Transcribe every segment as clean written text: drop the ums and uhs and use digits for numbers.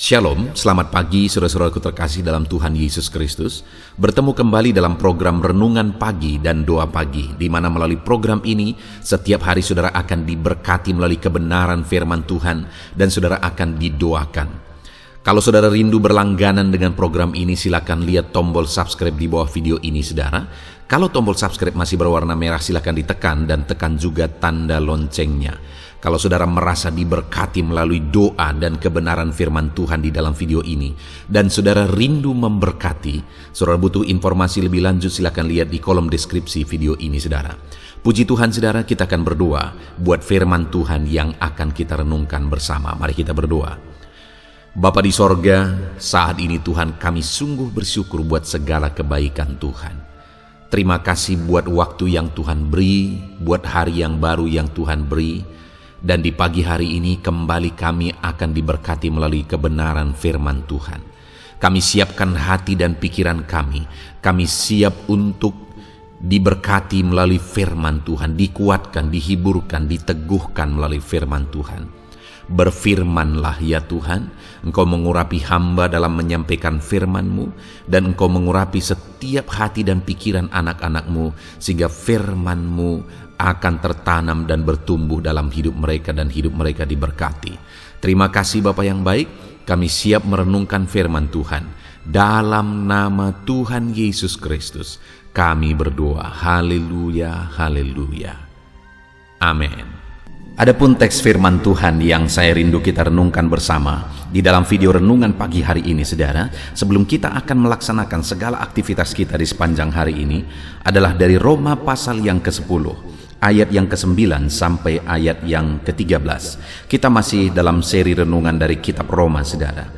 Shalom, selamat pagi saudara-saudaraku terkasih dalam Tuhan Yesus Kristus. Bertemu kembali dalam program Renungan Pagi dan Doa Pagi, di mana melalui program ini setiap hari saudara akan diberkati melalui kebenaran firman Tuhan dan saudara akan didoakan. Kalau saudara rindu berlangganan dengan program ini, silakan lihat tombol subscribe di bawah video ini saudara. Kalau tombol subscribe masih berwarna merah, silakan ditekan dan tekan juga tanda loncengnya. Kalau saudara merasa diberkati melalui doa dan kebenaran firman Tuhan di dalam video ini, dan saudara rindu memberkati, saudara butuh informasi lebih lanjut, silakan lihat di kolom deskripsi video ini saudara. Puji Tuhan saudara, kita akan berdoa buat firman Tuhan yang akan kita renungkan bersama. Mari kita berdoa. Bapa di sorga, saat ini Tuhan kami sungguh bersyukur buat segala kebaikan Tuhan. Terima kasih buat waktu yang Tuhan beri, buat hari yang baru yang Tuhan beri. Dan di pagi hari ini kembali kami akan diberkati melalui kebenaran firman Tuhan. Kami siapkan hati dan pikiran kami. Kami siap untuk diberkati melalui firman Tuhan, dikuatkan, dihiburkan, diteguhkan melalui firman Tuhan. Berfirmanlah ya Tuhan, Engkau mengurapi hamba dalam menyampaikan firman-Mu, dan Engkau mengurapi setiap hati dan pikiran anak-anak-Mu, sehingga firman-Mu akan tertanam dan bertumbuh dalam hidup mereka dan hidup mereka diberkati. Terima kasih Bapa yang baik, kami siap merenungkan firman Tuhan. Dalam nama Tuhan Yesus Kristus, kami berdoa. Haleluya, haleluya. Amin. Adapun teks firman Tuhan yang saya rindu kita renungkan bersama di dalam video renungan pagi hari ini saudara, sebelum kita akan melaksanakan segala aktivitas kita di sepanjang hari ini, adalah dari Roma pasal yang ke-10 ayat yang ke-9 sampai ayat yang ke-13. Kita masih dalam seri renungan dari kitab Roma saudara.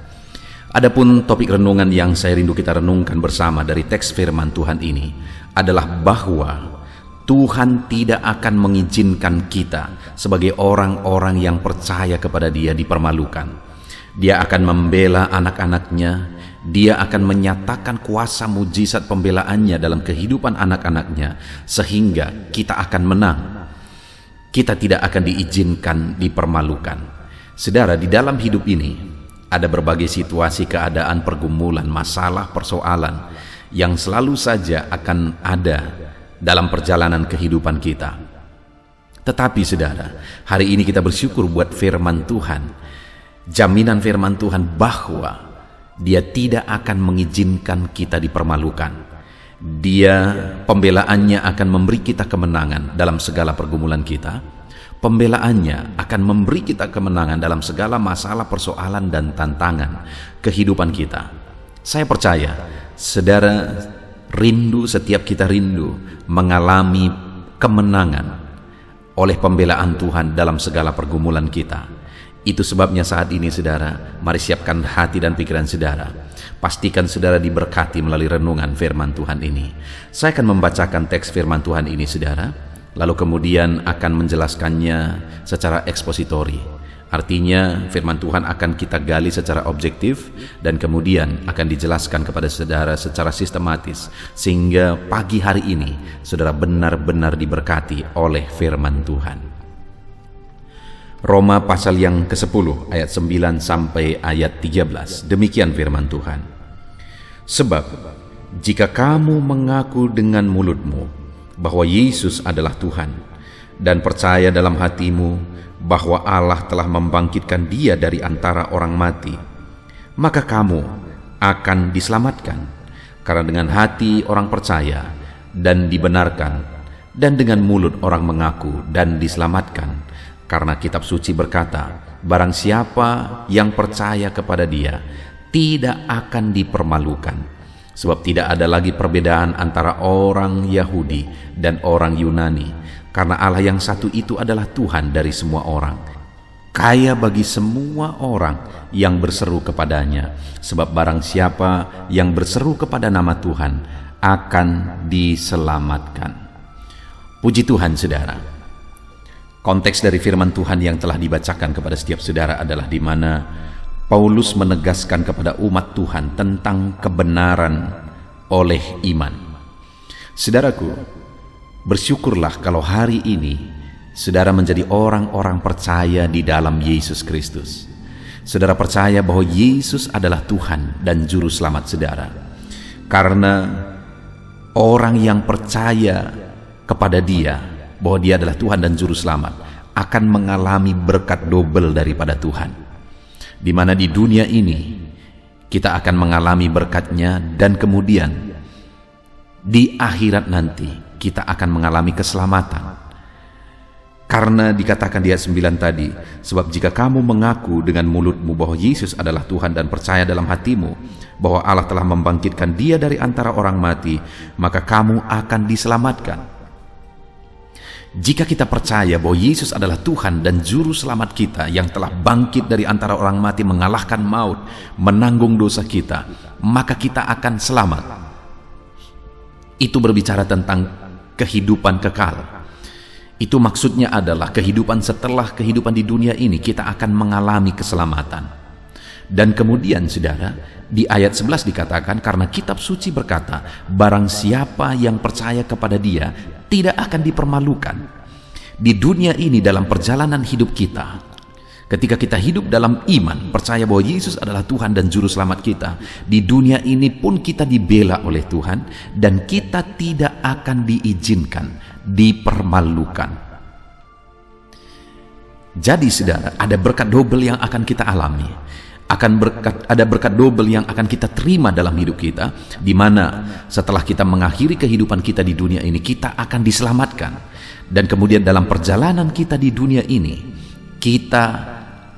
Adapun topik renungan yang saya rindu kita renungkan bersama dari teks firman Tuhan ini adalah bahwa Tuhan tidak akan mengizinkan kita sebagai orang-orang yang percaya kepada Dia dipermalukan. Dia akan membela anak-anaknya. Dia akan menyatakan kuasa mujizat pembelaannya dalam kehidupan anak-anaknya, sehingga kita akan menang. Kita tidak akan diizinkan dipermalukan. Saudara, di dalam hidup ini ada berbagai situasi, keadaan, pergumulan, masalah, persoalan yang selalu saja akan ada dalam perjalanan kehidupan kita. Tetapi saudara, hari ini kita bersyukur buat firman Tuhan. Jaminan firman Tuhan bahwa Dia tidak akan mengizinkan kita dipermalukan. Dia, pembelaannya akan memberi kita kemenangan dalam segala pergumulan kita. Pembelaannya akan memberi kita kemenangan dalam segala masalah, persoalan, dan tantangan kehidupan kita. Saya percaya, saudara rindu, setiap kita rindu mengalami kemenangan oleh pembelaan Tuhan dalam segala pergumulan kita. Itu sebabnya saat ini saudara, mari siapkan hati dan pikiran saudara. Pastikan saudara diberkati melalui renungan firman Tuhan ini. Saya akan membacakan teks firman Tuhan ini saudara, lalu kemudian akan menjelaskannya secara ekspositori. Artinya firman Tuhan akan kita gali secara objektif dan kemudian akan dijelaskan kepada saudara secara sistematis, sehingga pagi hari ini saudara benar-benar diberkati oleh firman Tuhan. Roma pasal yang ke-10 ayat 9 sampai ayat 13. Demikian firman Tuhan. Sebab jika kamu mengaku dengan mulutmu bahwa Yesus adalah Tuhan, dan percaya dalam hatimu bahwa Allah telah membangkitkan Dia dari antara orang mati, maka kamu akan diselamatkan. Karena dengan hati orang percaya dan dibenarkan, dan dengan mulut orang mengaku dan diselamatkan. Karena kitab suci berkata, barang siapa yang percaya kepada Dia tidak akan dipermalukan. Sebab tidak ada lagi perbedaan antara orang Yahudi dan orang Yunani, karena Allah yang satu itu adalah Tuhan dari semua orang, kaya bagi semua orang yang berseru kepadanya. Sebab barang siapa yang berseru kepada nama Tuhan akan diselamatkan. Puji Tuhan saudara. Konteks dari firman Tuhan yang telah dibacakan kepada setiap saudara adalah di mana Paulus menegaskan kepada umat Tuhan tentang kebenaran oleh iman. Saudaraku, bersyukurlah kalau hari ini saudara menjadi orang-orang percaya di dalam Yesus Kristus. saudara percaya bahwa Yesus adalah Tuhan dan Juru Selamat saudara. Karena orang yang percaya kepada Dia, bahwa Dia adalah Tuhan dan Juru Selamat, akan mengalami berkat double daripada Tuhan. Di mana di dunia ini kita akan mengalami berkat-Nya, dan kemudian di akhirat nanti kita akan mengalami keselamatan. Karena dikatakan di ayat 9 tadi, sebab jika kamu mengaku dengan mulutmu bahwa Yesus adalah Tuhan dan percaya dalam hatimu bahwa Allah telah membangkitkan Dia dari antara orang mati, maka kamu akan diselamatkan. Jika kita percaya bahwa Yesus adalah Tuhan dan Juru Selamat kita yang telah bangkit dari antara orang mati, mengalahkan maut, menanggung dosa kita, maka kita akan selamat. Itu berbicara tentang kehidupan kekal. Itu maksudnya adalah kehidupan setelah kehidupan di dunia ini, kita akan mengalami keselamatan. Dan kemudian saudara, di ayat 11 dikatakan, karena kitab suci berkata, barang siapa yang percaya kepada Dia tidak akan dipermalukan. Di dunia ini, dalam perjalanan hidup kita, ketika kita hidup dalam iman, percaya bahwa Yesus adalah Tuhan dan Juru Selamat kita, di dunia ini pun kita dibela oleh Tuhan, dan kita tidak akan diizinkan dipermalukan. Jadi saudara, ada berkat double yang akan kita alami. Ada berkat double yang akan kita terima dalam hidup kita, di mana setelah kita mengakhiri kehidupan kita di dunia ini, kita akan diselamatkan. Dan kemudian dalam perjalanan kita di dunia ini, kita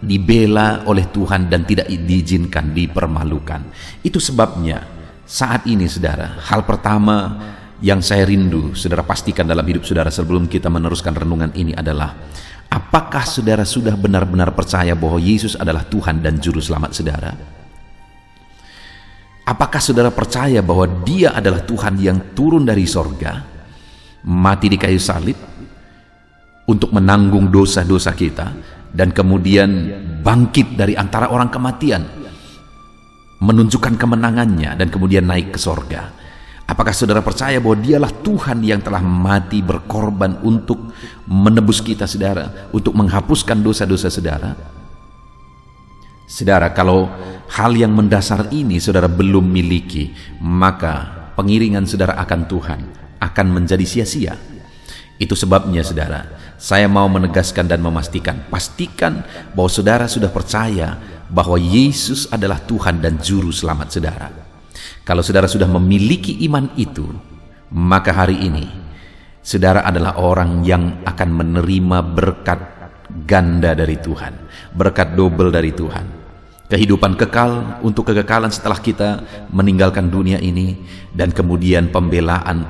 dibela oleh Tuhan dan tidak diizinkan dipermalukan. Itu sebabnya saat ini saudara, hal pertama yang saya rindu saudara pastikan dalam hidup saudara sebelum kita meneruskan renungan ini adalah, apakah saudara sudah benar-benar percaya bahwa Yesus adalah Tuhan dan Juru Selamat saudara? Apakah saudara percaya bahwa Dia adalah Tuhan yang turun dari sorga, mati di kayu salib untuk menanggung dosa-dosa kita, dan kemudian bangkit dari antara orang kematian, menunjukkan kemenangannya, dan kemudian naik ke sorga? Apakah saudara percaya bahwa Dialah Tuhan yang telah mati berkorban untuk menebus kita saudara, untuk menghapuskan dosa-dosa saudara? Saudara, kalau hal yang mendasar ini saudara belum miliki, maka pengiringan saudara akan Tuhan akan menjadi sia-sia. Itu sebabnya saudara, saya mau menegaskan dan memastikan, pastikan bahwa saudara sudah percaya bahwa Yesus adalah Tuhan dan Juru Selamat saudara. Kalau saudara sudah memiliki iman itu, maka hari ini saudara adalah orang yang akan menerima berkat ganda dari Tuhan, berkat double dari Tuhan. Kehidupan kekal untuk kekekalan setelah kita meninggalkan dunia ini, dan kemudian pembelaan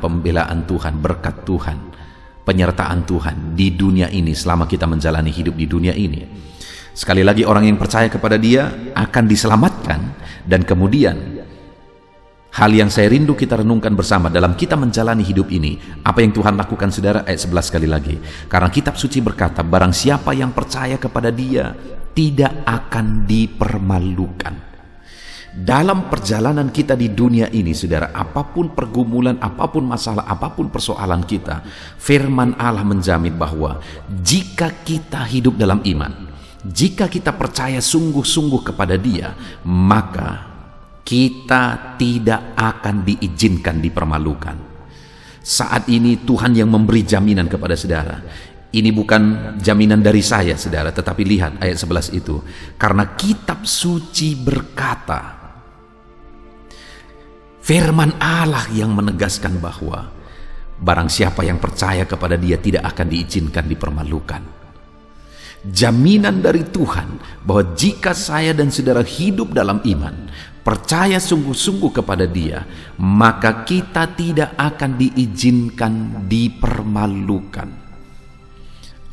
Tuhan, berkat Tuhan, penyertaan Tuhan di dunia ini selama kita menjalani hidup di dunia ini. Sekali lagi, orang yang percaya kepada Dia akan diselamatkan. Dan kemudian hal yang saya rindu kita renungkan bersama dalam kita menjalani hidup ini, apa yang Tuhan lakukan saudara, ayat 11 sekali lagi. Karena kitab suci berkata, barang siapa yang percaya kepada Dia tidak akan dipermalukan. Dalam perjalanan kita di dunia ini saudara, apapun pergumulan, apapun masalah, apapun persoalan kita, firman Allah menjamin bahwa jika kita hidup dalam iman, jika kita percaya sungguh-sungguh kepada Dia, maka kita tidak akan diizinkan dipermalukan. Saat ini Tuhan yang memberi jaminan kepada saudara. Ini bukan jaminan dari saya saudara, tetapi lihat ayat 11 itu. Karena kitab suci berkata, firman Allah yang menegaskan bahwa barang siapa yang percaya kepada Dia tidak akan diizinkan dipermalukan. Jaminan dari Tuhan bahwa jika saya dan saudara hidup dalam iman, percaya sungguh-sungguh kepada Dia, maka kita tidak akan diizinkan dipermalukan.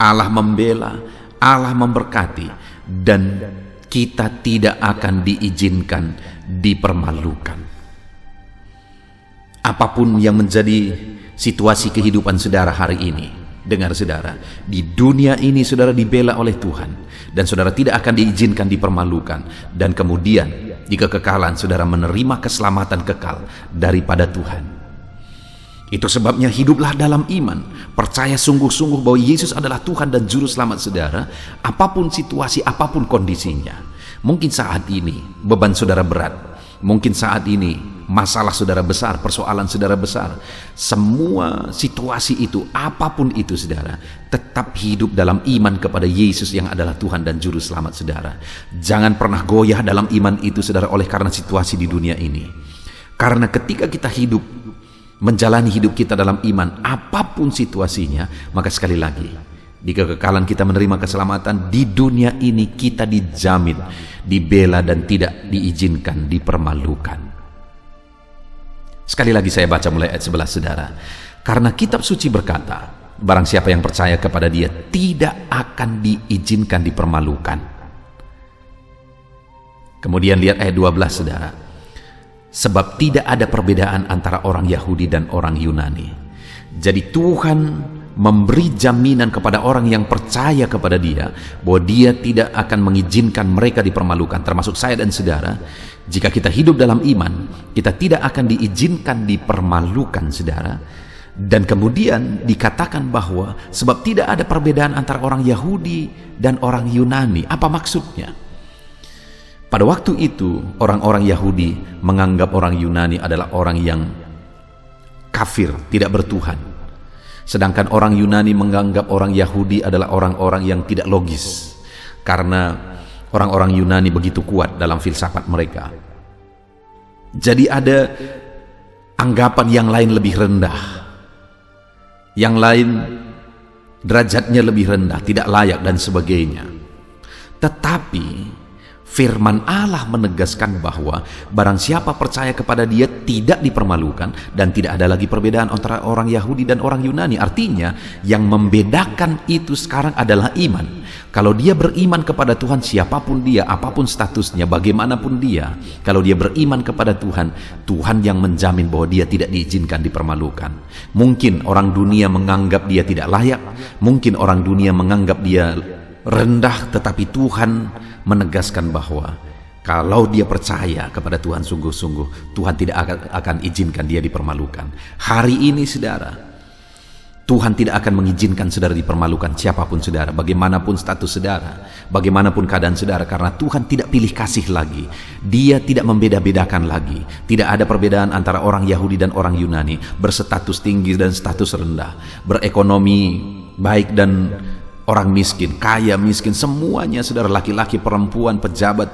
Allah membela, Allah memberkati, dan kita tidak akan diizinkan dipermalukan. Apapun yang menjadi situasi kehidupan saudara hari ini, dengar saudara, di dunia ini saudara dibela oleh Tuhan, dan saudara tidak akan diizinkan dipermalukan. Dan kemudian di kekekalan saudara menerima keselamatan kekal daripada Tuhan. Itu sebabnya hiduplah dalam iman, percaya sungguh-sungguh bahwa Yesus adalah Tuhan dan Juru Selamat saudara, apapun situasi, apapun kondisinya. Mungkin saat ini beban saudara berat, mungkin saat ini masalah saudara besar, persoalan saudara besar. Semua situasi itu, apapun itu saudara, tetap hidup dalam iman kepada Yesus yang adalah Tuhan dan Juru Selamat saudara. Jangan pernah goyah dalam iman itu saudara oleh karena situasi di dunia ini. Karena ketika kita hidup, menjalani hidup kita dalam iman, apapun situasinya, maka sekali lagi, di kekekalan kita menerima keselamatan, di dunia ini kita dijamin, dibela dan tidak diizinkan dipermalukan. Sekali lagi saya baca mulai ayat 11 saudara. Karena kitab suci berkata, barang siapa yang percaya kepada Dia tidak akan diizinkan dipermalukan. Kemudian lihat ayat 12 saudara. Sebab tidak ada perbedaan antara orang Yahudi dan orang Yunani. Jadi Tuhan memberi jaminan kepada orang yang percaya kepada Dia bahwa Dia tidak akan mengizinkan mereka dipermalukan, termasuk saya dan saudara. Jika kita hidup dalam iman, kita tidak akan diizinkan dipermalukan saudara. Dan kemudian dikatakan bahwa sebab tidak ada perbedaan antara orang Yahudi dan orang Yunani. Apa maksudnya? Pada waktu itu orang-orang Yahudi menganggap orang Yunani adalah orang yang kafir, tidak bertuhan. Sedangkan orang Yunani menganggap orang Yahudi adalah orang-orang yang tidak logis, karena orang-orang Yunani begitu kuat dalam filsafat mereka. Jadi ada anggapan yang lain lebih rendah, yang lain derajatnya lebih rendah, tidak layak dan sebagainya. Tetapi firman Allah menegaskan bahwa barang siapa percaya kepada Dia tidak dipermalukan dan tidak ada lagi perbedaan antara orang Yahudi dan orang Yunani. Artinya yang membedakan itu sekarang adalah iman. Kalau dia beriman kepada Tuhan, siapapun dia, apapun statusnya, bagaimanapun dia, kalau dia beriman kepada Tuhan, Tuhan yang menjamin bahwa dia tidak diizinkan dipermalukan. Mungkin orang dunia menganggap dia tidak layak, mungkin orang dunia menganggap dia rendah, tetapi Tuhan menegaskan bahwa kalau dia percaya kepada Tuhan sungguh-sungguh, Tuhan tidak akan izinkan dia dipermalukan. Hari ini saudara, Tuhan tidak akan mengizinkan saudara dipermalukan, siapapun saudara, bagaimanapun status saudara, bagaimanapun keadaan saudara, karena Tuhan tidak pilih kasih lagi. Dia tidak membeda-bedakan lagi. Tidak ada perbedaan antara orang Yahudi dan orang Yunani, berstatus tinggi dan status rendah, berekonomi baik dan orang miskin, kaya miskin, semuanya saudara, laki-laki, perempuan, pejabat,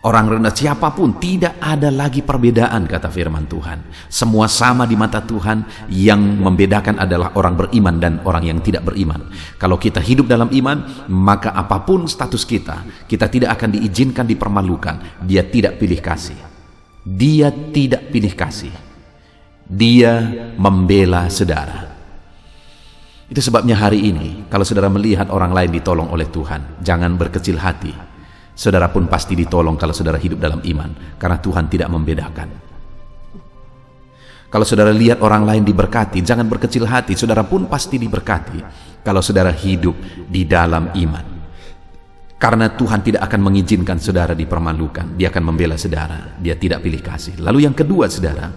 orang rendah, siapapun, tidak ada lagi perbedaan kata firman Tuhan. Semua sama di mata Tuhan. Yang membedakan adalah orang beriman dan orang yang tidak beriman. Kalau kita hidup dalam iman, maka apapun status kita, kita tidak akan diizinkan dipermalukan. Dia tidak pilih kasih. Dia tidak pilih kasih. Dia membela saudara. Itu sebabnya hari ini, kalau saudara melihat orang lain ditolong oleh Tuhan, jangan berkecil hati. Saudara pun pasti ditolong kalau saudara hidup dalam iman, karena Tuhan tidak membedakan. Kalau saudara lihat orang lain diberkati, jangan berkecil hati. Saudara pun pasti diberkati kalau saudara hidup di dalam iman. Karena Tuhan tidak akan mengizinkan saudara dipermalukan. Dia akan membela saudara. Dia tidak pilih kasih. Lalu yang kedua saudara,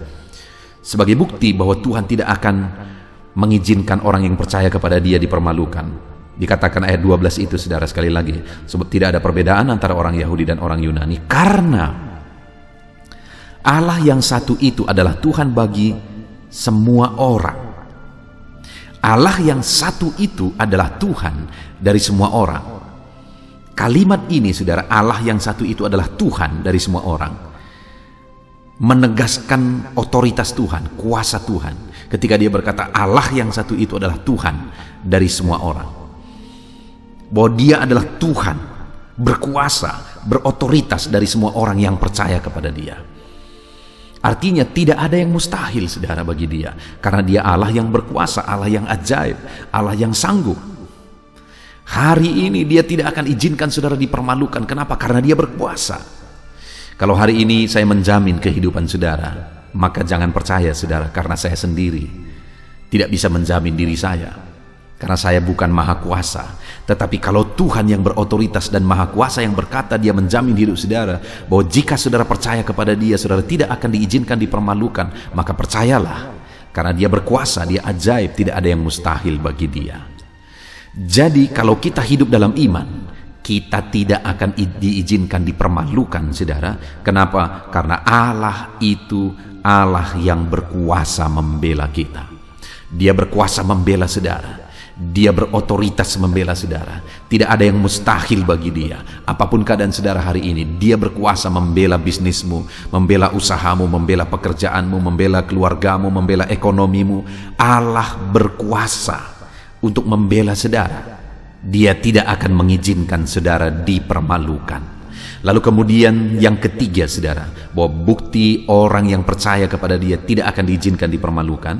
sebagai bukti bahwa Tuhan tidak akan mengizinkan orang yang percaya kepada Dia dipermalukan, dikatakan ayat 12 itu saudara, sekali lagi, sebab tidak ada perbedaan antara orang Yahudi dan orang Yunani, karena Allah yang satu itu adalah Tuhan bagi semua orang. Allah yang satu itu adalah Tuhan dari semua orang. Kalimat ini saudara, Allah yang satu itu adalah Tuhan dari semua orang, menegaskan otoritas Tuhan, kuasa Tuhan. Ketika dia berkata Allah yang satu itu adalah Tuhan dari semua orang, bahwa Dia adalah Tuhan, berkuasa, berotoritas dari semua orang yang percaya kepada Dia. Artinya tidak ada yang mustahil saudara bagi Dia, karena Dia Allah yang berkuasa, Allah yang ajaib, Allah yang sanggup. Hari ini Dia tidak akan izinkan saudara dipermalukan. Kenapa? Karena Dia berkuasa. Kalau hari ini saya menjamin kehidupan saudara, maka jangan percaya saudara, karena saya sendiri tidak bisa menjamin diri saya, karena saya bukan maha kuasa. Tetapi kalau Tuhan yang berotoritas dan maha kuasa yang berkata, Dia menjamin hidup saudara, bahwa jika saudara percaya kepada Dia, saudara tidak akan diizinkan dipermalukan, maka percayalah, karena Dia berkuasa, Dia ajaib, tidak ada yang mustahil bagi Dia. Jadi kalau kita hidup dalam iman, Kita tidak akan diizinkan dipermalukan, saudara. Kenapa? Karena Allah itu Allah yang berkuasa membela kita. Dia berkuasa membela saudara. Dia berotoritas membela saudara. Tidak ada yang mustahil bagi dia. Apapun keadaan saudara hari ini, dia berkuasa membela bisnismu, membela usahamu, membela pekerjaanmu, membela keluargamu, membela ekonomimu. Allah berkuasa untuk membela saudara. Dia tidak akan mengizinkan saudara dipermalukan. Lalu kemudian yang ketiga, saudara, bahwa bukti orang yang percaya kepada dia tidak akan diizinkan dipermalukan.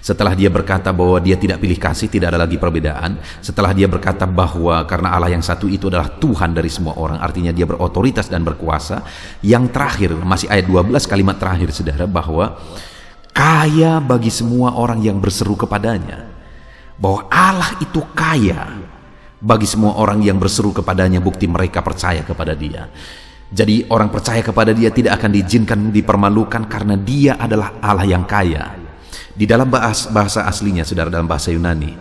Setelah dia berkata bahwa dia tidak pilih kasih, tidak ada lagi perbedaan. Setelah dia berkata bahwa karena Allah yang satu itu adalah Tuhan dari semua orang, artinya dia berotoritas dan berkuasa. Yang terakhir, masih ayat 12 kalimat terakhir, saudara, bahwa kaya bagi semua orang yang berseru kepadanya. Bahwa Allah itu kaya bagi semua orang yang berseru kepadanya, bukti mereka percaya kepada dia. Jadi orang percaya kepada dia tidak akan diizinkan dipermalukan karena dia adalah Allah yang kaya. Di dalam bahasa aslinya, saudara, dalam bahasa Yunani,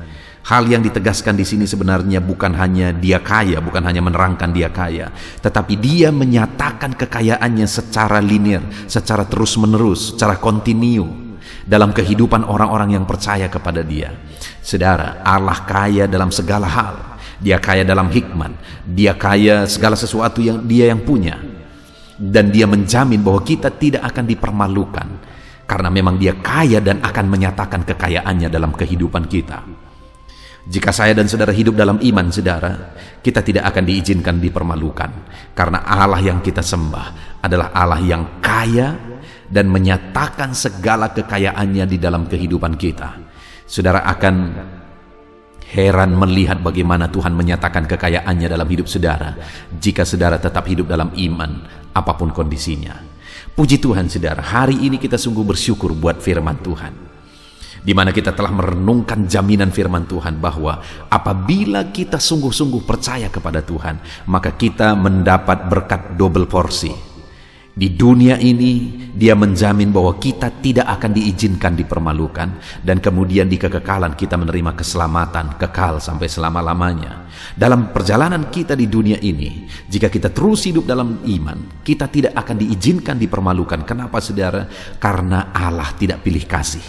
hal yang ditegaskan di sini sebenarnya bukan hanya dia kaya, bukan hanya menerangkan dia kaya, tetapi dia menyatakan kekayaannya secara linear, secara terus-menerus, secara kontinu dalam kehidupan orang-orang yang percaya kepada dia. Saudara, Allah kaya dalam segala hal. Dia kaya dalam hikmat, dia kaya segala sesuatu yang dia yang punya. Dan dia menjamin bahwa kita tidak akan dipermalukan karena memang dia kaya dan akan menyatakan kekayaannya dalam kehidupan kita. Jika saya dan saudara hidup dalam iman, saudara, kita tidak akan diizinkan dipermalukan karena Allah yang kita sembah adalah Allah yang kaya dan menyatakan segala kekayaannya di dalam kehidupan kita. Saudara akan heran melihat bagaimana Tuhan menyatakan kekayaannya dalam hidup saudara jika saudara tetap hidup dalam iman apapun kondisinya. Puji Tuhan, saudara, hari ini kita sungguh bersyukur buat firman Tuhan, di mana kita telah merenungkan jaminan firman Tuhan bahwa apabila kita sungguh-sungguh percaya kepada Tuhan, maka kita mendapat berkat double porsi. Di dunia ini dia menjamin bahwa kita tidak akan diizinkan dipermalukan, dan kemudian di kekekalan kita menerima keselamatan kekal sampai selama-lamanya. Dalam perjalanan kita di dunia ini, jika kita terus hidup dalam iman, kita tidak akan diizinkan dipermalukan. Kenapa, saudara? Karena Allah tidak pilih kasih.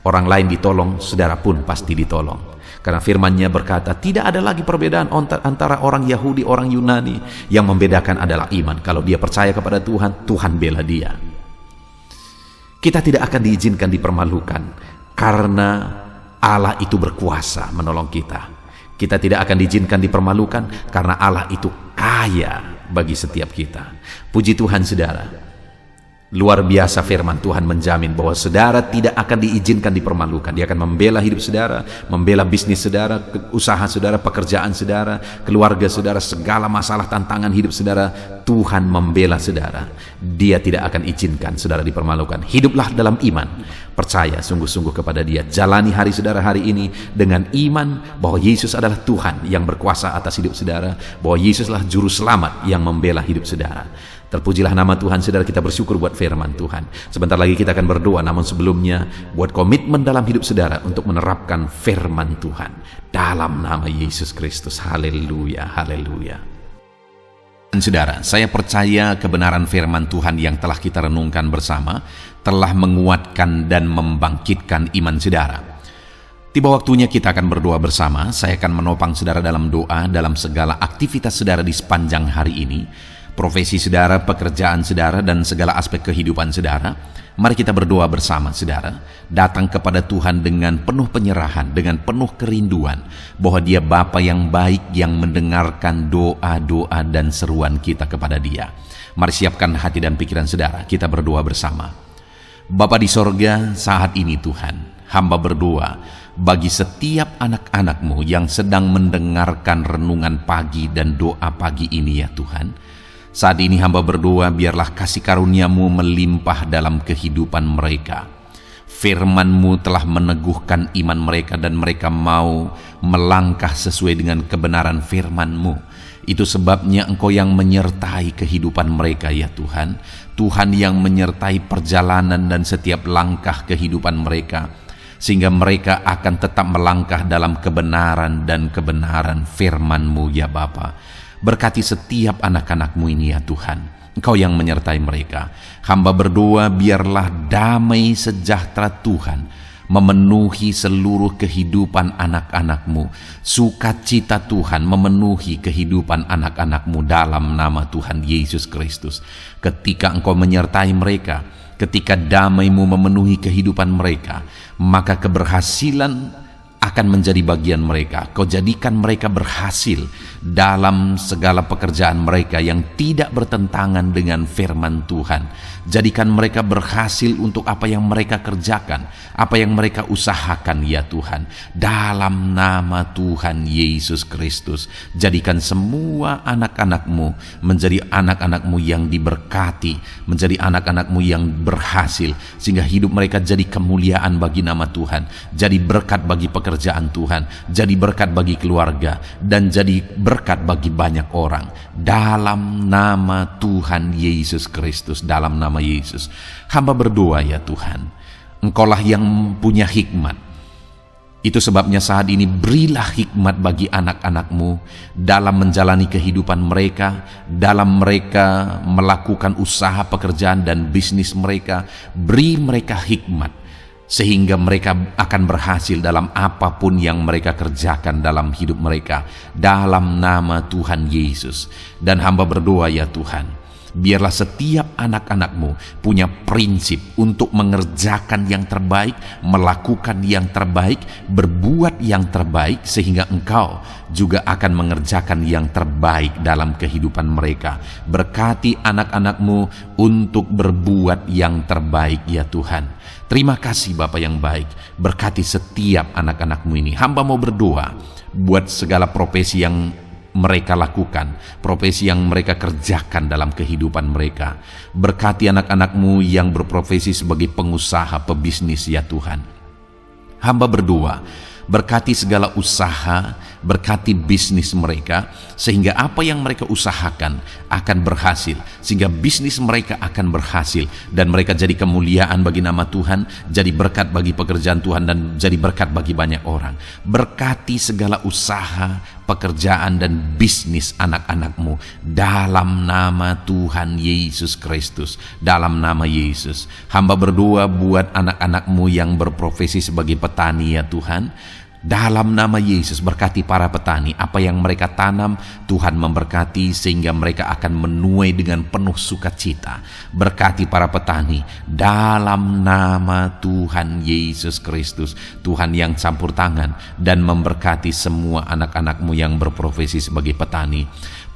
Orang lain ditolong, saudara pun pasti ditolong. Karena firman-Nya berkata, tidak ada lagi perbedaan antara orang Yahudi, orang Yunani. Yang membedakan adalah iman. Kalau dia percaya kepada Tuhan, Tuhan bela dia. Kita tidak akan diizinkan dipermalukan karena Allah itu berkuasa menolong kita. Kita tidak akan diizinkan dipermalukan karena Allah itu kaya bagi setiap kita. Puji Tuhan, saudara. Luar biasa firman Tuhan menjamin bahwa saudara tidak akan diizinkan dipermalukan. Dia akan membela hidup saudara, membela bisnis saudara, usaha saudara, pekerjaan saudara, keluarga saudara, segala masalah tantangan hidup saudara. Tuhan membela saudara. Dia tidak akan izinkan saudara dipermalukan. Hiduplah dalam iman, percaya sungguh-sungguh kepada Dia. Jalani hari saudara hari ini dengan iman bahwa Yesus adalah Tuhan yang berkuasa atas hidup saudara, bahwa Yesuslah juru selamat yang membela hidup saudara. Terpujilah nama Tuhan, saudara. Kita bersyukur buat firman Tuhan. Sebentar lagi kita akan berdoa, namun sebelumnya buat komitmen dalam hidup saudara untuk menerapkan firman Tuhan dalam nama Yesus Kristus. Haleluya, haleluya. Dan saudara, saya percaya kebenaran firman Tuhan yang telah kita renungkan bersama telah menguatkan dan membangkitkan iman saudara. Tiba waktunya kita akan berdoa bersama. Saya akan menopang saudara dalam doa dalam segala aktivitas saudara di sepanjang hari ini. Profesi saudara, pekerjaan saudara, dan segala aspek kehidupan saudara. Mari kita berdoa bersama, saudara. Datang kepada Tuhan dengan penuh penyerahan, dengan penuh kerinduan bahwa Dia Bapa yang baik yang mendengarkan doa-doa dan seruan kita kepada Dia. Mari siapkan hati dan pikiran saudara. Kita berdoa bersama. Bapa di sorga, saat ini Tuhan, hamba berdoa bagi setiap anak-anak-Mu yang sedang mendengarkan renungan pagi dan doa pagi ini, ya Tuhan. Saat ini hamba berdoa, biarlah kasih karunia-Mu melimpah dalam kehidupan mereka. Firman-Mu telah meneguhkan iman mereka dan mereka mau melangkah sesuai dengan kebenaran firman-Mu. Itu sebabnya Engkau yang menyertai kehidupan mereka, ya Tuhan. Tuhan yang menyertai perjalanan dan setiap langkah kehidupan mereka, sehingga mereka akan tetap melangkah dalam kebenaran dan kebenaran firman-Mu, ya Bapa. Berkati setiap anak-anak-Mu ini ya Tuhan. Engkau yang menyertai mereka. Hamba berdoa biarlah damai sejahtera Tuhan memenuhi seluruh kehidupan anak-anak-Mu. Sukacita Tuhan memenuhi kehidupan anak-anak-Mu dalam nama Tuhan Yesus Kristus. Ketika Engkau menyertai mereka, ketika damai-Mu memenuhi kehidupan mereka, maka keberhasilan akan menjadi bagian mereka. Kau jadikan mereka berhasil dalam segala pekerjaan mereka yang tidak bertentangan dengan firman Tuhan. Jadikan mereka berhasil untuk apa yang mereka kerjakan, apa yang mereka usahakan ya Tuhan. Dalam nama Tuhan Yesus Kristus, jadikan semua anak-anak-Mu menjadi anak-anak-Mu yang diberkati, menjadi anak-anak-Mu yang berhasil, sehingga hidup mereka jadi kemuliaan bagi nama Tuhan, jadi berkat bagi pekerjaan Tuhan, jadi berkat bagi keluarga, dan jadi berkat bagi banyak orang. Dalam nama Tuhan Yesus Kristus, dalam nama Yesus, hamba berdoa ya Tuhan, Engkaulah yang punya hikmat. Itu sebabnya saat ini berilah hikmat bagi anak-anak-Mu dalam menjalani kehidupan mereka, dalam mereka melakukan usaha pekerjaan dan bisnis mereka. Beri mereka hikmat sehingga mereka akan berhasil dalam apapun yang mereka kerjakan dalam hidup mereka, dalam nama Tuhan Yesus. Dan hamba berdoa ya Tuhan, biarlah setiap anak-anak-Mu punya prinsip untuk mengerjakan yang terbaik, melakukan yang terbaik, berbuat yang terbaik, sehingga Engkau juga akan mengerjakan yang terbaik dalam kehidupan mereka. Berkati anak-anak-Mu untuk berbuat yang terbaik ya Tuhan. Terima kasih Bapa yang baik, berkati setiap anak-anak-Mu ini. Hamba mau berdoa buat segala profesi yang mereka lakukan, profesi yang mereka kerjakan dalam kehidupan mereka. Berkati anak-anak-Mu yang berprofesi sebagai pengusaha, pebisnis ya Tuhan. Hamba berdoa, berkati segala usaha, berkati bisnis mereka, sehingga apa yang mereka usahakan akan berhasil, sehingga bisnis mereka akan berhasil, dan mereka jadi kemuliaan bagi nama Tuhan, jadi berkat bagi pekerjaan Tuhan, dan jadi berkat bagi banyak orang. Berkati segala usaha, pekerjaan, dan bisnis anak-anak-Mu dalam nama Tuhan Yesus Kristus, dalam nama Yesus. Hamba berdoa buat anak-anak-Mu yang berprofesi sebagai petani ya Tuhan. Dalam nama Yesus, berkati para petani. Apa yang mereka tanam, Tuhan memberkati sehingga mereka akan menuai dengan penuh sukacita. Berkati para petani dalam nama Tuhan Yesus Kristus. Tuhan yang campur tangan dan memberkati semua anak-anak-Mu yang berprofesi sebagai petani.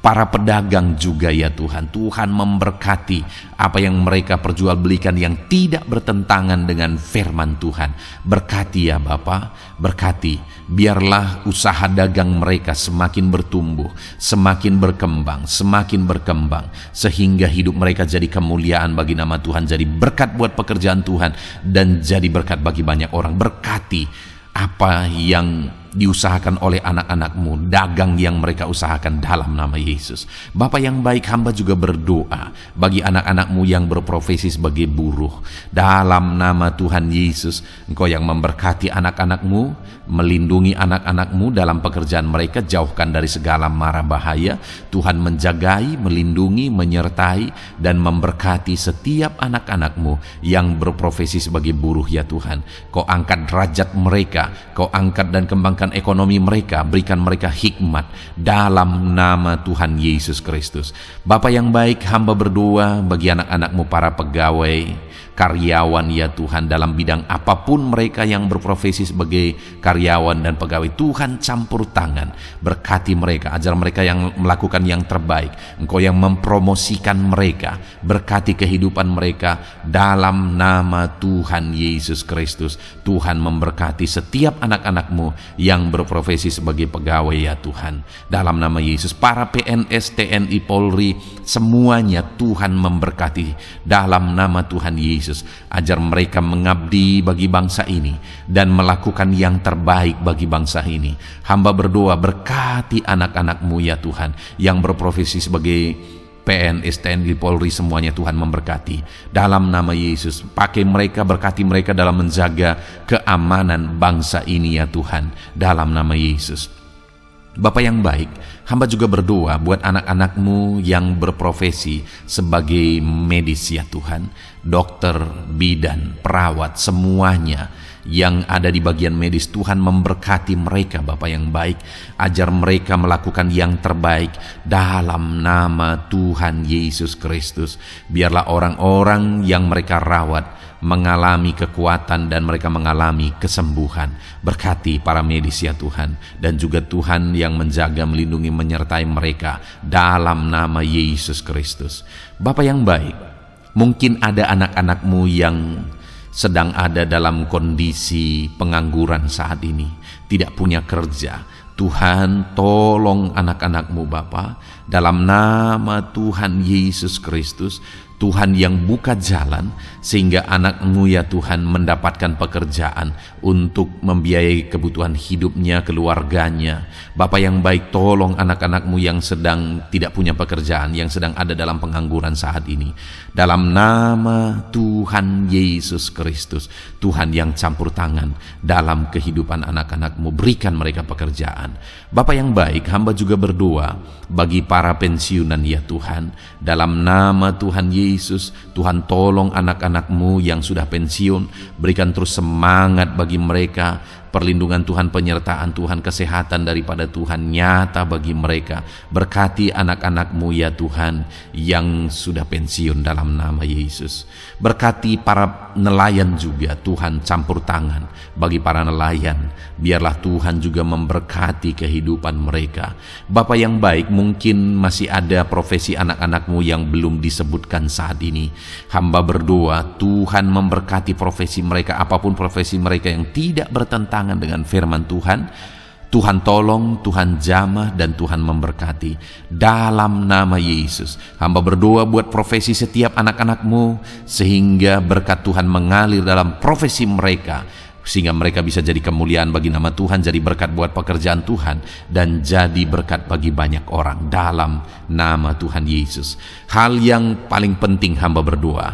Para pedagang juga ya Tuhan, Tuhan memberkati apa yang mereka perjualbelikan yang tidak bertentangan dengan firman Tuhan. Berkati ya Bapa, berkati, biarlah usaha dagang mereka semakin bertumbuh, semakin berkembang, sehingga hidup mereka jadi kemuliaan bagi nama Tuhan, jadi berkat buat pekerjaan Tuhan, dan jadi berkat bagi banyak orang. Berkati apa yang diusahakan oleh anak-anak-Mu, dagang yang mereka usahakan dalam nama Yesus. Bapa yang baik, hamba juga berdoa bagi anak-anak-Mu yang berprofesi sebagai buruh. Dalam nama Tuhan Yesus, Engkau yang memberkati anak-anak-Mu, melindungi anak-anak-Mu dalam pekerjaan mereka, jauhkan dari segala mara bahaya. Tuhan menjagai, melindungi, menyertai, dan memberkati setiap anak-anak-Mu yang berprofesi sebagai buruh ya Tuhan. Kau angkat derajat mereka, Kau angkat dan kembangkan ekonomi mereka, berikan mereka hikmat dalam nama Tuhan Yesus Kristus. Bapa yang baik, hamba berdoa bagi anak-anak-Mu para pegawai, karyawan ya Tuhan, dalam bidang apapun mereka yang berprofesi sebagai karyawan dan pegawai. Tuhan campur tangan, berkati mereka, ajar mereka yang melakukan yang terbaik. Engkau yang mempromosikan mereka, berkati kehidupan mereka dalam nama Tuhan Yesus Kristus. Tuhan memberkati setiap anak-anak-Mu yang berprofesi sebagai pegawai ya Tuhan, dalam nama Yesus. Para PNS, TNI, Polri, semuanya Tuhan memberkati dalam nama Tuhan Yesus. Ajar mereka mengabdi bagi bangsa ini dan melakukan yang terbaik bagi bangsa ini. Hamba berdoa, berkati anak-anak-Mu ya Tuhan yang berprofesi sebagai PNS, TNI, Polri, semuanya Tuhan memberkati dalam nama Yesus. Pakai mereka, berkati mereka dalam menjaga keamanan bangsa ini ya Tuhan, dalam nama Yesus. Bapa yang baik, hamba juga berdoa buat anak-anak-Mu yang berprofesi sebagai medis ya Tuhan, dokter, bidan, perawat, semuanya yang ada di bagian medis. Tuhan memberkati mereka Bapa yang baik, ajar mereka melakukan yang terbaik dalam nama Tuhan Yesus Kristus. Biarlah orang-orang yang mereka rawat mengalami kekuatan dan mereka mengalami kesembuhan. Berkati para medis ya Tuhan, dan juga Tuhan yang menjaga, melindungi, menyertai mereka dalam nama Yesus Kristus. Bapa yang baik, mungkin ada anak-anak-Mu yang sedang ada dalam kondisi pengangguran saat ini, tidak punya kerja. Tuhan, tolong anak-anak-Mu Bapa, dalam nama Tuhan Yesus Kristus. Tuhan yang buka jalan sehingga anak-Mu ya Tuhan mendapatkan pekerjaan untuk membiayai kebutuhan hidupnya, keluarganya. Bapa yang baik, tolong anak-anak-Mu yang sedang tidak punya pekerjaan, yang sedang ada dalam pengangguran saat ini. Dalam nama Tuhan Yesus Kristus, Tuhan yang campur tangan dalam kehidupan anak-anak-Mu, berikan mereka pekerjaan. Bapa yang baik, hamba juga berdoa bagi para pensiunan ya Tuhan. Dalam nama Tuhan Yesus, Tuhan tolong anak-anak-Mu yang sudah pensiun, berikan terus semangat bagi mereka, perlindungan Tuhan, penyertaan Tuhan, kesehatan daripada Tuhan nyata bagi mereka. Berkati anak-anak-Mu ya Tuhan yang sudah pensiun dalam nama Yesus. Berkati para nelayan juga Tuhan, campur tangan bagi para nelayan. Biarlah Tuhan juga memberkati kehidupan mereka. Bapa yang baik, mungkin masih ada profesi anak-anak-Mu yang belum disebutkan saat ini. Hamba berdoa Tuhan memberkati profesi mereka, apapun profesi mereka yang tidak bertentangan dengan firman Tuhan. Tuhan tolong, Tuhan jamah, dan Tuhan memberkati dalam nama Yesus. Hamba berdoa buat profesi setiap anak-anak-Mu sehingga berkat Tuhan mengalir dalam profesi mereka, sehingga mereka bisa jadi kemuliaan bagi nama Tuhan, jadi berkat buat pekerjaan Tuhan, dan jadi berkat bagi banyak orang dalam nama Tuhan Yesus. Hal yang paling penting hamba berdoa,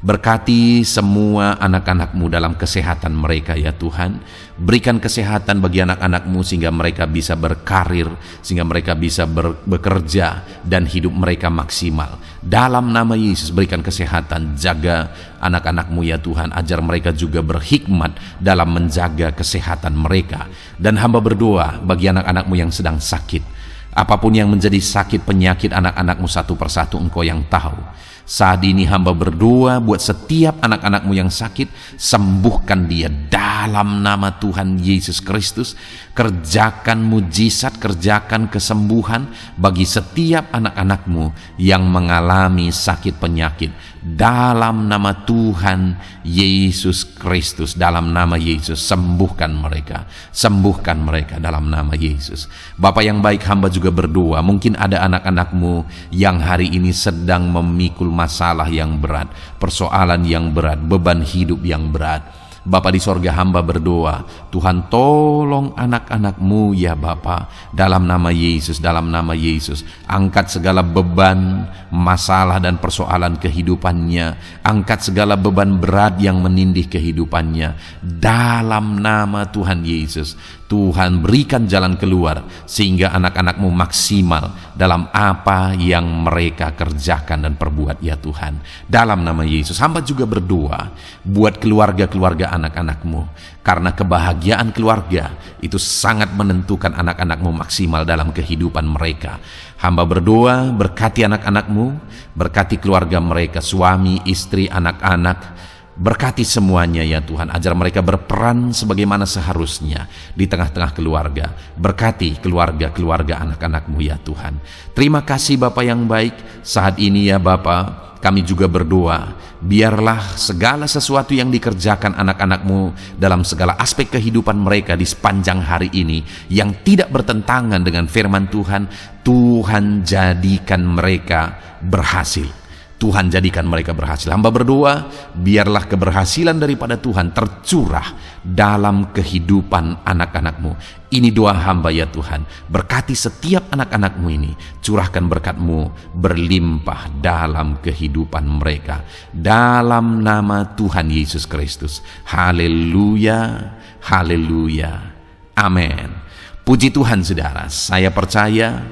berkati semua anak-anak-Mu dalam kesehatan mereka ya Tuhan. Berikan kesehatan bagi anak-anak-Mu sehingga mereka bisa berkarir, sehingga mereka bisa bekerja dan hidup mereka maksimal. Dalam nama Yesus berikan kesehatan, jaga anak-anak-Mu ya Tuhan. Ajar mereka juga berhikmat dalam menjaga kesehatan mereka. Dan hamba berdoa bagi anak-anak-Mu yang sedang sakit. Apapun yang menjadi sakit penyakit anak-anak-Mu satu persatu Engkau yang tahu. Saat ini hamba berdoa buat setiap anak-anak-Mu yang sakit, sembuhkan dia dalam nama Tuhan Yesus Kristus. Kerjakan mujizat, kerjakan kesembuhan bagi setiap anak-anak-Mu yang mengalami sakit penyakit dalam nama Tuhan Yesus Kristus. Dalam nama Yesus sembuhkan mereka, sembuhkan mereka dalam nama Yesus. Bapa yang baik, hamba juga berdoa, mungkin ada anak-anak-Mu yang hari ini sedang memikul masalah yang berat, persoalan yang berat, beban hidup yang berat. Bapa di sorga, hamba berdoa, Tuhan tolong anak-anak-Mu ya Bapa, dalam nama Yesus, dalam nama Yesus. Angkat segala beban, masalah dan persoalan kehidupannya. Angkat segala beban berat yang menindih kehidupannya dalam nama Tuhan Yesus. Tuhan berikan jalan keluar sehingga anak-anak-Mu maksimal dalam apa yang mereka kerjakan dan perbuat ya Tuhan. Dalam nama Yesus, hamba juga berdoa buat keluarga-keluarga anak-anak-Mu, karena kebahagiaan keluarga itu sangat menentukan anak-anak-Mu maksimal dalam kehidupan mereka. Hamba berdoa berkati anak-anak-Mu, berkati keluarga mereka, suami, istri, anak-anak. Berkati semuanya ya Tuhan, ajar mereka berperan sebagaimana seharusnya di tengah-tengah keluarga. Berkati keluarga-keluarga anak-anak-Mu ya Tuhan. Terima kasih Bapa yang baik. Saat ini ya Bapa, kami juga berdoa, biarlah segala sesuatu yang dikerjakan anak-anak-Mu dalam segala aspek kehidupan mereka di sepanjang hari ini yang tidak bertentangan dengan firman Tuhan, Tuhan jadikan mereka berhasil. Tuhan jadikan mereka berhasil. Hamba berdoa, biarlah keberhasilan daripada Tuhan tercurah dalam kehidupan anak-anak-Mu. Ini doa hamba ya Tuhan. Berkati setiap anak-anak-Mu ini. Curahkan berkat-Mu berlimpah dalam kehidupan mereka. Dalam nama Tuhan Yesus Kristus. Haleluya, haleluya, amin. Puji Tuhan saudara, saya percaya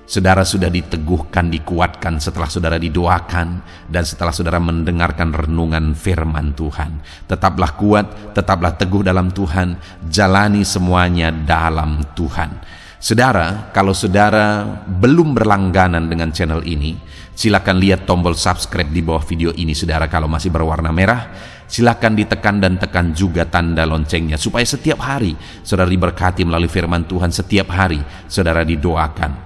saudara sudah diteguhkan, dikuatkan setelah saudara didoakan dan setelah saudara mendengarkan renungan firman Tuhan. Tetaplah kuat, tetaplah teguh dalam Tuhan, jalani semuanya dalam Tuhan. Saudara, kalau saudara belum berlangganan dengan channel ini, silakan lihat tombol subscribe di bawah video ini. Saudara, kalau masih berwarna merah, silakan ditekan dan tekan juga tanda loncengnya supaya setiap hari saudara diberkati melalui firman Tuhan, setiap hari saudara didoakan.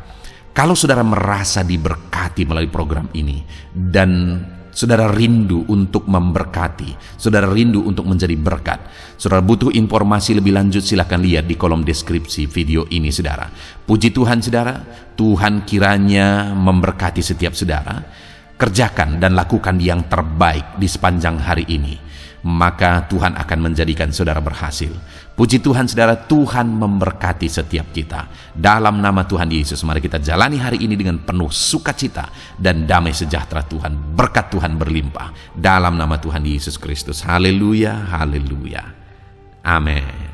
Kalau saudara merasa diberkati melalui program ini dan saudara rindu untuk memberkati, saudara rindu untuk menjadi berkat, saudara butuh informasi lebih lanjut, silakan lihat di kolom deskripsi video ini saudara. Puji Tuhan saudara, Tuhan kiranya memberkati setiap saudara. Kerjakan dan lakukan yang terbaik di sepanjang hari ini, maka Tuhan akan menjadikan saudara berhasil. Puji Tuhan saudara, Tuhan memberkati setiap kita. Dalam nama Tuhan Yesus, mari kita jalani hari ini dengan penuh sukacita dan damai sejahtera Tuhan. Berkat Tuhan berlimpah. Dalam nama Tuhan Yesus Kristus. Haleluya, haleluya. Amin.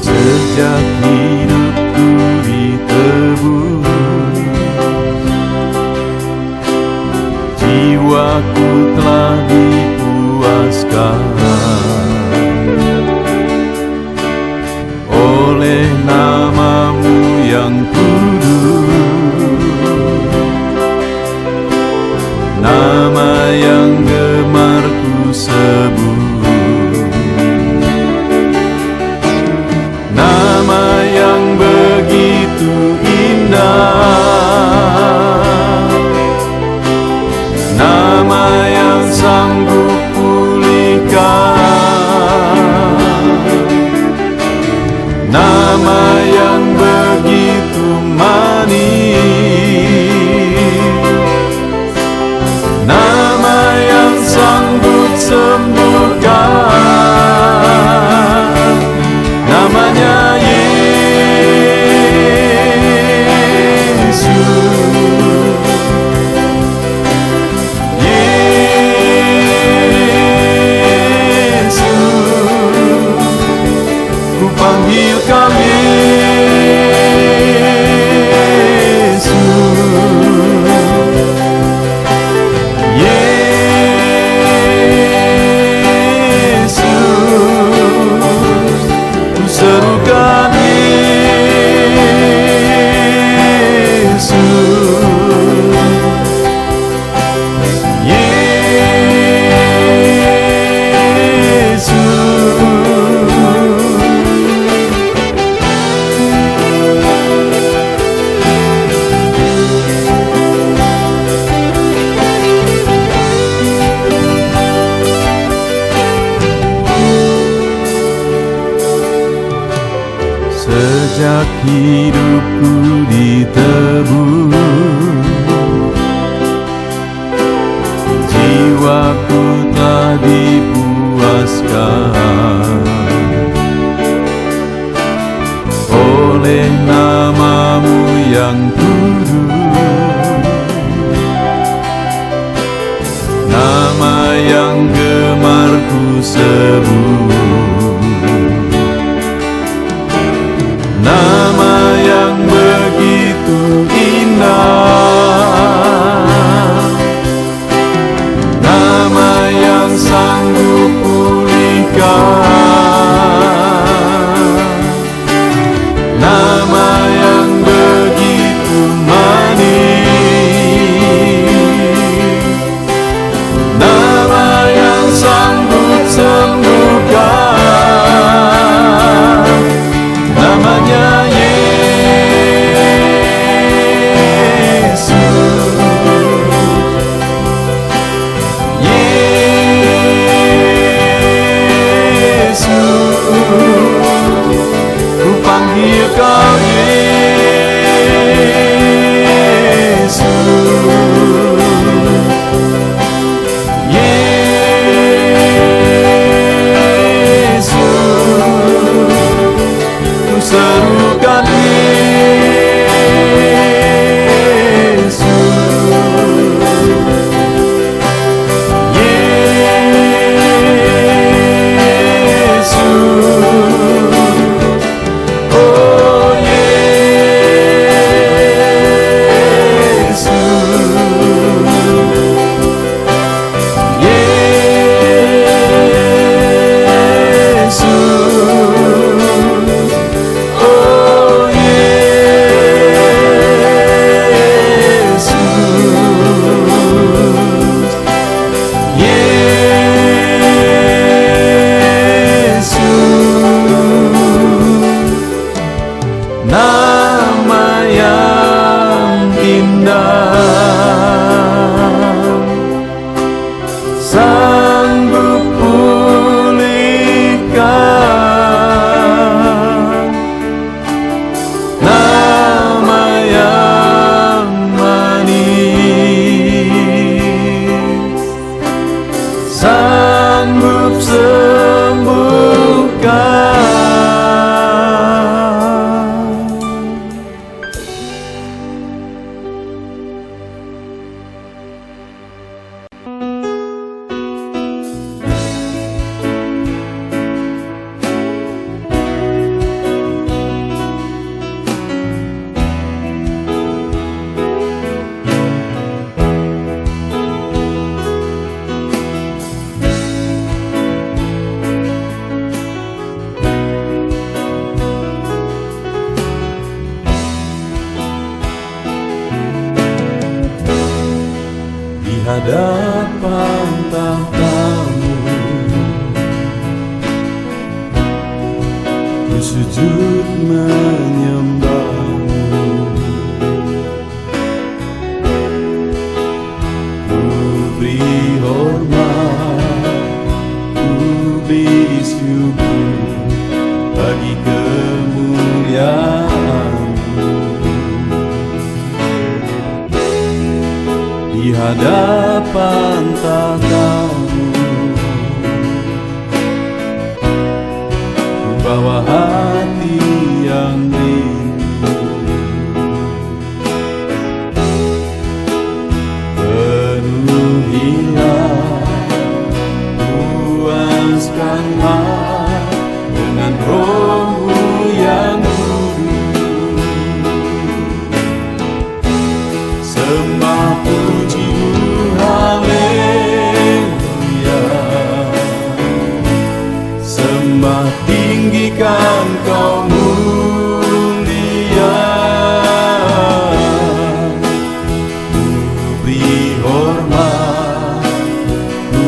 Sejak hidupku ditebus, jiwaku telah dipuaskan oleh nama-Mu yang kudus, nama yang gemar ku sebut. Nama yang begitu indah, nama yang sanggup pulihkan, nama yang begitu manis, nama yang sanggup sembuhkan, namanya Yesus. Yesus, ku panggil Kau Yesus. Yesus, ku serukan Yesus. Sejak hidupku ditebus, jiwaku telah dipuaskan oleh nama-Mu yang kudus, nama yang gemar ku sebut, nama yang begitu indah, nama yang sanggup pulihkan, nama yang begitu manis, nama yang sanggup sembuh. hadapan tahta-Mu, ku sujud menyembah-Mu. Ku beri hormat, ku beri syukur bagi kemuliaan-Mu. Di hadapan tahta-Mu, ku bawa hati yang rindu. Penuhilah, puaskanlah dengan Roh-Mu yang kudus. Sembah puji-Mu, haleluya. Sembah tinggikan Kau mulia. Ku beri hormat, ku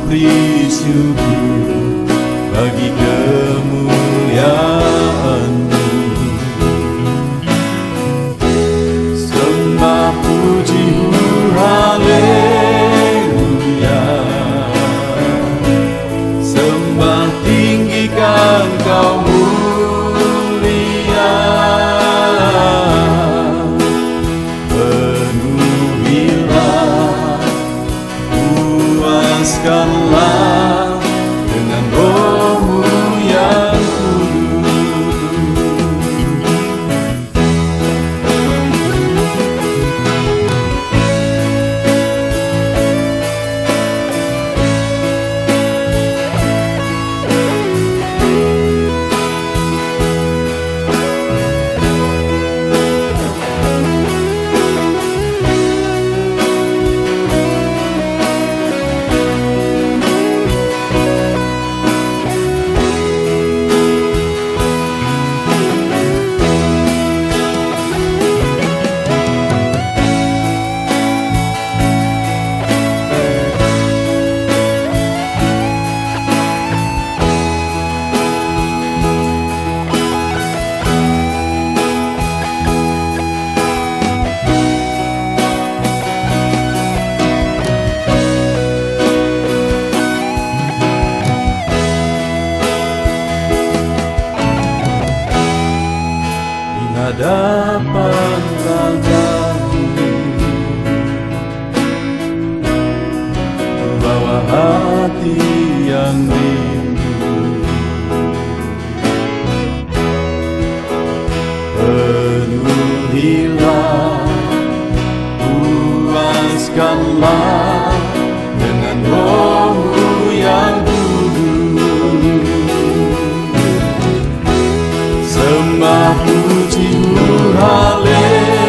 beri syukur bagi kemuliaan-Mu. Sembah puji-Mu, haleluya. Sembah tinggikan Kau mulia. Penuhilah, puaskanlah dengan Roh-Mu yang kudus. Hadapan tahta-Mu, ku bawa hati yang rindu. Penuhilah, puaskanlah dengan Roh-Mu yang kudus. Sembah puji-Mu, haleluya.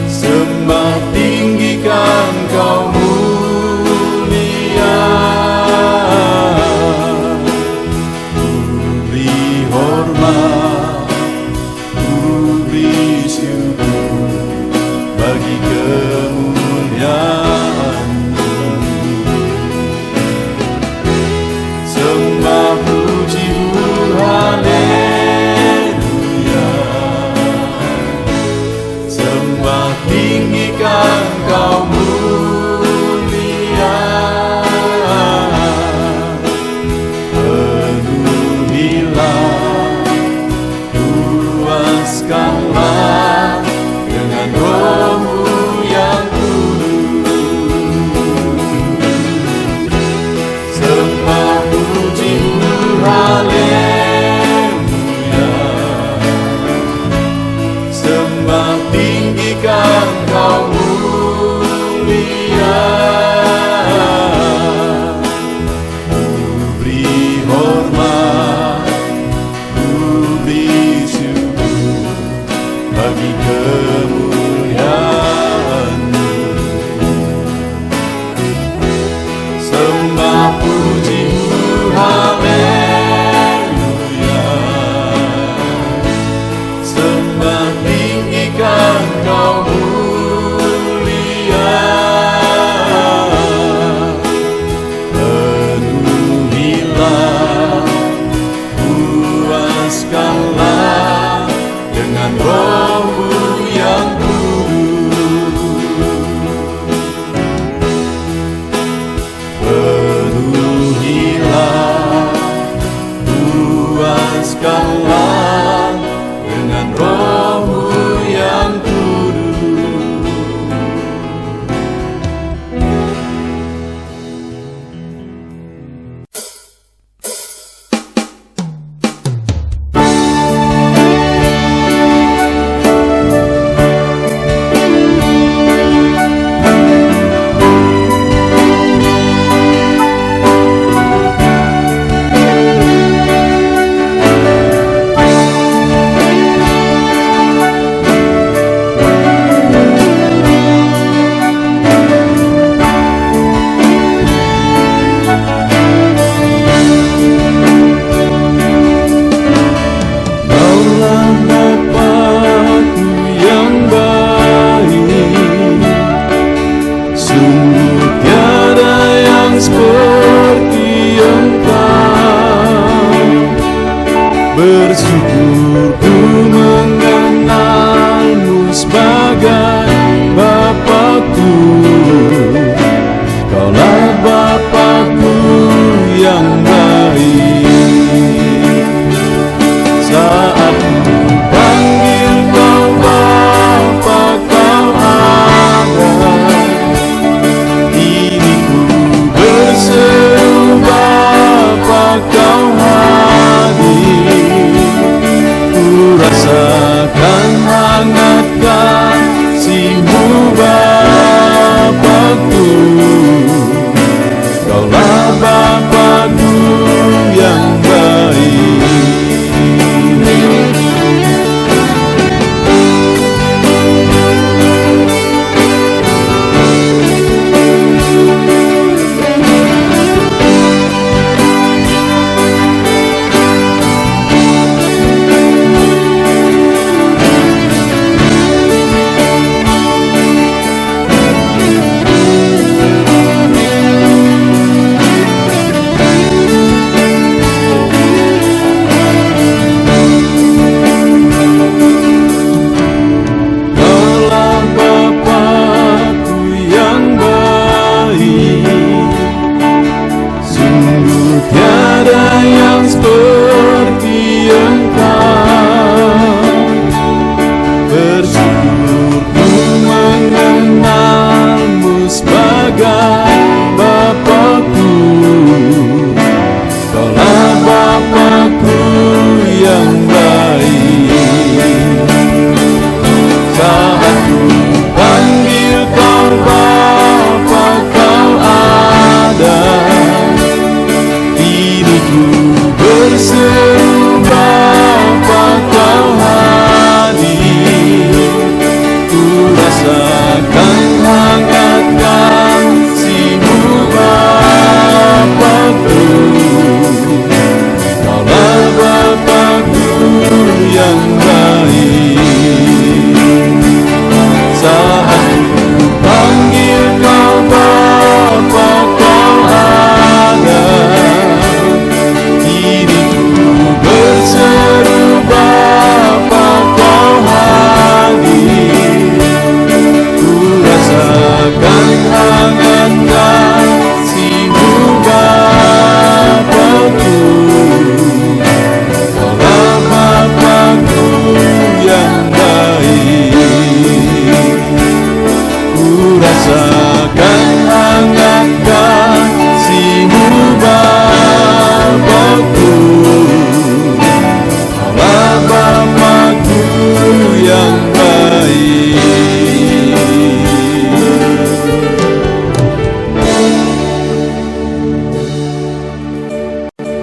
Sembah tinggikan Kau mulia. Ku beri hormat, ku beri syukur bagi kemuliaan-Mu. Sembah puji-Mu, haleluya. Sembah tinggikan Kau mulia. Penuhilah, puaskanlah dengan Roh-Mu yang kudus. Sembah puji-Mu, haleluya. Sembah tinggikan Kau mulia. Ku beri hormat, ku beri syukur bagi kemuliaan.